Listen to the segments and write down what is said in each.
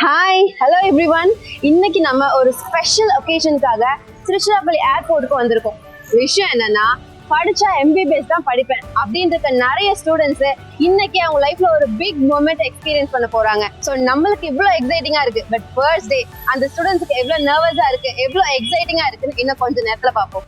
Hi hello everyone. இன்னைக்கு நம்ம ஒரு ஸ்பெஷல் ஒகேஷனுக்காக திருச்சிராப்பள்ளி ஏர்போர்ட்டுக்கு வந்திருக்கோம். விஷயம் என்னன்னா, படிச்சா MBBS தான் படிப்பேன் அப்படின்ற நிறைய ஸ்டூடெண்ட்ஸ் இன்னைக்கு அவங்க லைஃப்ல ஒரு பிக் மொமெண்ட் எக்ஸ்பீரியன்ஸ் பண்ண போறாங்க. ஸோ நம்மளுக்கு இவ்வளவு எக்ஸைட்டிங்கா இருக்கு, பட் ஃபர்ஸ்ட் டே அந்த ஸ்டூடெண்ட்ஸ்க்கு எவ்வளவு நர்வஸா இருக்கு, எவ்வளவு எக்ஸைட்டிங்கா இருக்குன்னு இன்னும் கொஞ்சம் நேரத்துல பார்ப்போம்.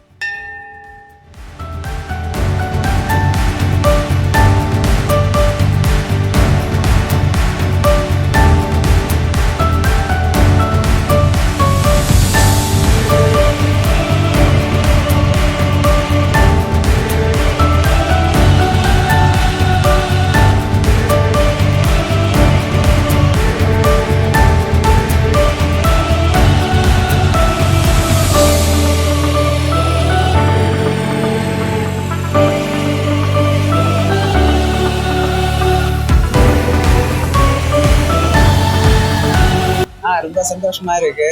ரொம்ப சந்தோஷமா இருக்கு.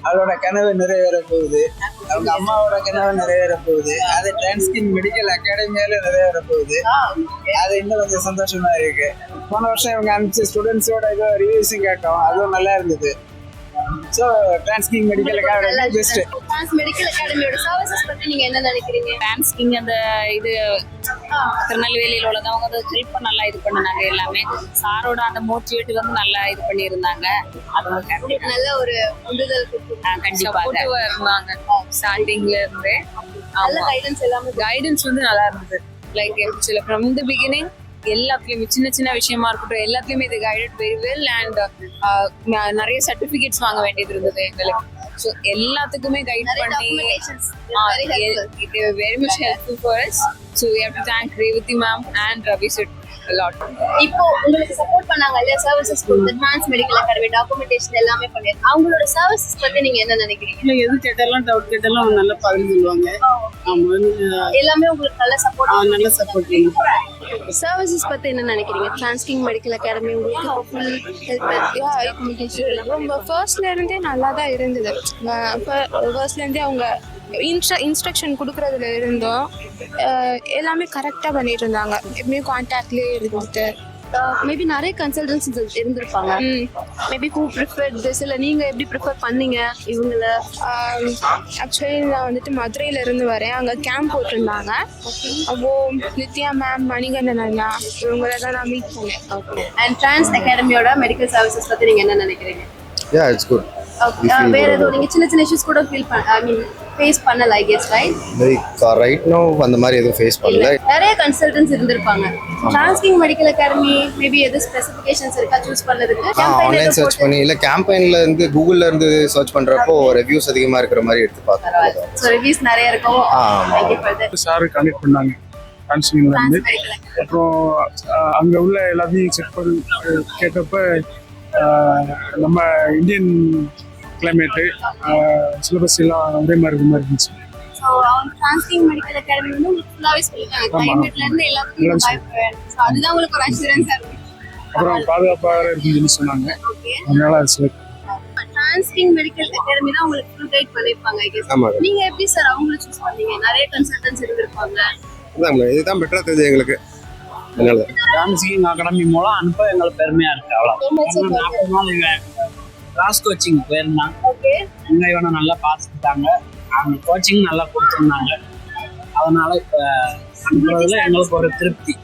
அவளோட கனவு நிறைவேற போகுது, அவங்க அம்மாவோட கனவு நிறைவேற போகுது, அது டிரான்ஸ்கின் மெடிக்கல் அகாடமியால நிறைவேற போகுது. அது இன்னும் கொஞ்சம் சந்தோஷமா இருக்கு. போன வருஷம் இவங்க அனுப்பிச்ச ஸ்டூடெண்ட்ஸோட ஏதோ ரிவ்யூஸும் கேட்டோம், அதுவும் நல்லா இருந்தது. ஸோ டிரான்ஸ்கிங் மெடிக்கல் அகாடமி பெஸ்ட். மெடிக்கல் அகாடமியோட சர்வீசஸ் பத்தி நீங்க என்ன நினைக்கிறீங்க? டிரான்ஸ்கிங் அந்த இது திருநெல்வேலியில் உள்ளதவங்க வந்து ஹெல்ப் நல்லா இது பண்ணாங்க. எல்லாமே சாரோட அந்த மோட்டிவேட் வந்து நல்லா இது பண்ணியிருந்தாங்க. அது நல்ல ஒரு உந்துதல் கண்டிப்பாக இருந்தாங்க. ஸ்டார்டிங்ல இருந்து நல்ல கைடன்ஸ் எல்லாமே கைடன்ஸ் வந்து நல்லா இருந்தது. லைக் சில ஃப்ரம் தி பிகினிங் எல்லாத்துலயுமே சின்ன சின்ன விஷயமா இருக்கட்டும், எல்லாத்துலயுமே இது கைடட் வெரி வெல். அண்ட் நிறைய சர்டிபிகேட்ஸ் வாங்க வேண்டியது இருந்தது எங்களுக்கு. ஸோ எல்லாத்துக்குமே கைட் பண்ணி very much helpful for us. So we have to thank Revathi ma'am and Ravi sir a lot. இப்போ உங்களுக்கு சப்போர்ட் பண்ணாங்க இல்லையா, சர்வீசஸ் கொடுத்து டிரான்ஸ் மெடிக்கல் அகாடமி டாக்குமெண்டேஷன் எல்லாமே பண்ணிருக்காங்க. அவங்களோட சர்வீசஸ் பத்தி நீங்க என்ன நினைக்கிறீங்க? இல்ல எது கேட்டாலும் டவுட் கேட்டாலும் அவங்க நல்லா பதில் சொல்லுவாங்க. ஆமா, எல்லாமே உங்களுக்கு நல்ல சப்போர்ட் நல்ல சப்போர்ட். சர்வீசஸ் பத்தி என்ன நினைக்கிறீங்க? டிரான்ஸ்கிங் மெடிக்கல் அகாடமி உங்களுக்கு ஃபுல் ஹெல்ப் ரொம்ப ஃபர்ஸ்ட்ல இருந்தே நல்லா தான் இருந்தது. ஃபர்ஸ்ட்ல இருந்தே அவங்க இன்ஸ்ட்ரக்ஷன் கொடுக்கறதுல இருந்தோம் எல்லாமே கரெக்டாக பண்ணிட்டு இருந்தாங்க. எப்படியும் கான்டாக்ட்லேயே இருந்துட்டு மேபி நிறைய கன்சல்டன்ஸ் இருந்திருப்பாங்க. மேபி ஹூ ப்ரிஃபர் திஸ், இல்லை நீங்கள் எப்படி ப்ரிஃபர் பண்ணீங்க இவங்கள? ஆக்சுவலி நான் வந்துட்டு மதுரையில இருந்து வரேன். அங்கே கேம்ப் போட்டிருந்தாங்க. அப்போ நித்யா மேம், மணிகண்டன் அண்ணா இவங்கள தான் நான் மீட் பண்ணேன். அண்ட் டிரான்ஸ் அகாடமியோட மெடிக்கல் சர்வீசஸ் பற்றி நீங்கள் என்ன நினைக்கிறீங்க? Yeah, it's good. வேற எதுவும் நீங்கள் சின்ன சின்ன இஷ்யூஸ் கூட ஃபேஸ் பண்ணல, I guess, right? Right no அந்த மாதிரி எதுவும் ஃபேஸ் பண்ணல. நிறைய கன்சல்டன்ஸ் இருந்திருப்பாங்க. டிரான்ஸ்கிங் மெடிக்கல் அகாடமி மேபி எது ஸ்பெசிஃபிகேஷன்ஸ் இருக்கா சூஸ் பண்ணதுக்கு? ஆன்லைன் சர்ச் பண்ணி இல்ல கேம்பெயின்ல இருந்து கூகுள்ல இருந்து சர்ச் பண்றப்போ ரிவ்யூஸ் அதிகமா இருக்கிற மாதிரி எடுத்து பார்த்தோம். சோ ரிவ்யூஸ் நிறைய இருக்கும். சார் கனெக்ட் பண்ணாங்க டிரான்ஸ்கின்ல இருந்து. அப்புறம் அங்க உள்ள எல்லாத்தையும் செக் பண்ணி கேட்டப்ப நம்ம இந்தியன் கிளைமேட்டு சிலபஸ் எல்லாம் ஒரே மாதிரி இருக்க மாதிரி இருந்துச்சு. ஸோ அவங்க டிரான்ஸ்கிங் மெடிக்கல் அகாடமி வந்து ஃபுல்லாகவே சொல்லிட்டாங்க. கிளைமேட்ல இருந்து எல்லாத்துக்கும் பயப்படுவேன். ஸோ அதுதான் உங்களுக்கு ஒரு அஷூரன்ஸாக இருக்கு. அப்புறம் பாதுகாப்பாக இருக்குன்னு சொன்னாங்க. அதனால செலக்ட். டிரான்ஸ்கிங் மெடிக்கல் அகாடமி தான் உங்களுக்கு ஃபுல் கைட் பண்ணிருப்பாங்க, ஐ கெஸ். நீங்க எப்படி சார் அவங்கள சூஸ் பண்ணீங்க? நிறைய கன்சல்டன்ஸ் இருந்திருப்பாங்க. இதுதான் பெட்டரா தெரியுது எங்களுக்கு. டிரான்ஸ்கிங் அகாடமி மூலம் அனுப்ப எங்களுக்கு பெருமையா இருக்கு. அவ்வளோ கிளாஸ் கோச்சிங் போயிருந்தாங்க. அங்கே இவனை நல்லா பார்த்துக்கிட்டாங்க. அவங்க கோச்சிங் நல்லா கொடுத்துருந்தாங்க. அதனால இப்போ அனுப்புறதுல எங்களுக்கு ஒரு திருப்தி.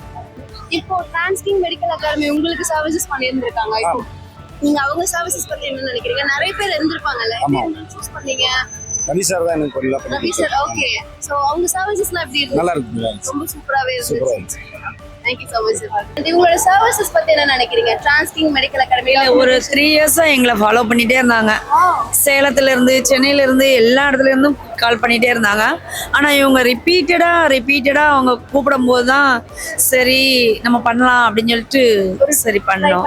இப்போ டிரான்ஸ்கிங் மெடிக்கல் அகாடமி உங்களுக்கு சர்வீசஸ் பண்ணியிருந்திருக்காங்க. இப்போ நீங்க அவங்க சர்வீசஸ் பத்தி என்ன நினைக்கிறீங்க? நிறைய பேர் இருந்திருப்பாங்கல்ல, சூஸ் பண்ணீங்க. ரவி சார் தான் எனக்கு பண்ணல. Ravi sir, okay. சோ அவங்க சர்வீசஸ்லாம் எப்படி இருக்கு? நல்லா இருக்கு. ரொம்ப சூப்பராவே இருந்துச்சு. Thank you so much sir. உங்களோட சர்வீசஸ் பத்தி என்ன நினைக்கிறீங்க? டிரான்ஸ்கிங் மெடிக்கல் அகாடமில ஒரு 3 இயர்ஸா எங்களை ஃபாலோ பண்ணிட்டே இருந்தாங்க. சேலத்துல இருந்து, சென்னையில இருந்து, எல்லா இடத்துல இருந்தும் கால் பண்ணிட்டே இருந்தாங்க. ஆனா இவங்க ரிப்பீட்டடா அவங்க கூப்பிடும் போதுதான் சரி நம்ம பண்ணலாம் அப்படின்னு சொல்லிட்டு சரி பண்ணோம்.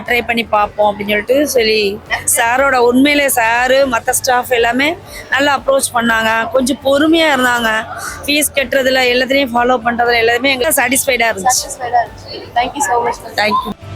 ட்ரை பண்ணி பார்ப்போம் அப்படின்னு சொல்லிட்டு சரி. சாரோட உண்மையிலே சாரு மற்ற ஸ்டாஃப் எல்லாமே நல்லா அப்ரோச் பண்ணாங்க. கொஞ்சம் பொறுமையா இருந்தாங்க. ஃபீஸ் கட்டுறதுல எல்லாத்தையும் ஃபாலோ பண்றதுல எல்லாமே எங்களுக்கு சாட்டிஸ்ஃபைடா இருந்துச்சு. Thank you so much. Thank you.